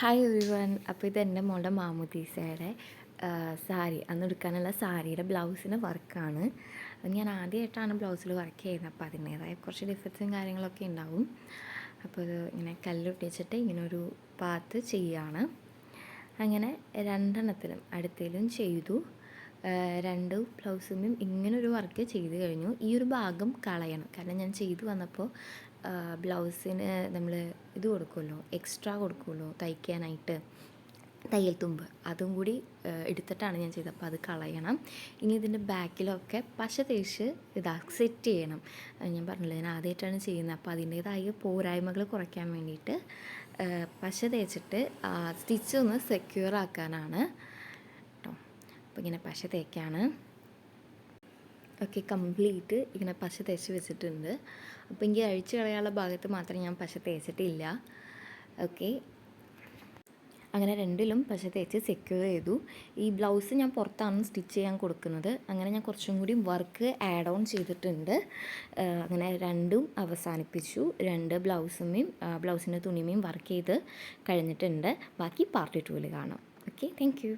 Hi everyone. അപ്പോൾ ഇത് എൻ്റെ മോളുടെ മാമുദീസയുടെ സാരി അന്ന് എടുക്കാനുള്ള സാരിയുടെ ബ്ലൗസിന് വർക്കാണ്. ഞാൻ ആദ്യമായിട്ടാണ് ബ്ലൗസിൽ വർക്ക് ചെയ്യുന്നത്, അപ്പോൾ അതിൻ്റേതായ കുറച്ച് ഡിഫക്ട്സും കാര്യങ്ങളൊക്കെ ഉണ്ടാവും. അപ്പോൾ ഇത് ഇങ്ങനെ കല്ലൊട്ടിച്ചിട്ട് ഇങ്ങനെ ഒരു പാത്ത് ചെയ്യാണ്. അങ്ങനെ രണ്ടെണ്ണത്തിലും അടുത്തേലും ചെയ്തു. രണ്ട് ബ്ലൗസിനും ഇങ്ങനൊരു വർക്ക് ചെയ്ത് കഴിഞ്ഞു. ഈ ഒരു ഭാഗം കളയണം, കാരണം ഞാൻ ചെയ്തു വന്നപ്പോൾ ബ്ലൗസിന് നമ്മൾ ഇത് കൊടുക്കുമല്ലോ, എക്സ്ട്രാ കൊടുക്കുമല്ലോ തയ്ക്കാനായിട്ട്, തയ്യൽ തുമ്പ്, അതും കൂടി എടുത്തിട്ടാണ് ഞാൻ ചെയ്തത്. അപ്പോൾ അത് കളയണം. ഇനി ഇതിൻ്റെ ബാക്കിലൊക്കെ പശ തേച്ച് സെറ്റ് ചെയ്യണം. ഞാൻ പറഞ്ഞില്ല, ഞാൻ ആദ്യമായിട്ടാണ് ചെയ്യുന്നത്, അപ്പോൾ അതിൻ്റേതായ പോരായ്മകൾ കുറയ്ക്കാൻ വേണ്ടിയിട്ട് പശ തേച്ചിട്ട് സ്റ്റിച്ച് ഒന്ന് സെക്യൂർ ആക്കാനാണ് കേട്ടോ. അപ്പോൾ ഇങ്ങനെ പശ തേക്കാണ്. ഓക്കെ, കംപ്ലീറ്റ് ഇങ്ങനെ പശ തേച്ച് വെച്ചിട്ടുണ്ട്. അപ്പോൾ എനിക്ക് അഴിച്ച് കളയാനുള്ള ഭാഗത്ത് മാത്രം ഞാൻ പശ തേച്ചിട്ടില്ല. ഓക്കെ, അങ്ങനെ രണ്ടിലും പശ തേച്ച് സെക്യൂർ ചെയ്തു. ഈ ബ്ലൗസ് ഞാൻ പുറത്താണ് സ്റ്റിച്ച് ചെയ്യാൻ കൊടുക്കുന്നത്. അങ്ങനെ ഞാൻ കുറച്ചും കൂടി വർക്ക് ആഡ് ഓൺ ചെയ്തിട്ടുണ്ട്. അങ്ങനെ രണ്ടും അവസാനിപ്പിച്ചു. രണ്ട് ബ്ലൗസിൻ്റെ തുണിമേയും വർക്ക് ചെയ്ത് കഴിഞ്ഞിട്ടുണ്ട്. ബാക്കി പാർട്ട് 2 കാണാം. Okay, thank you.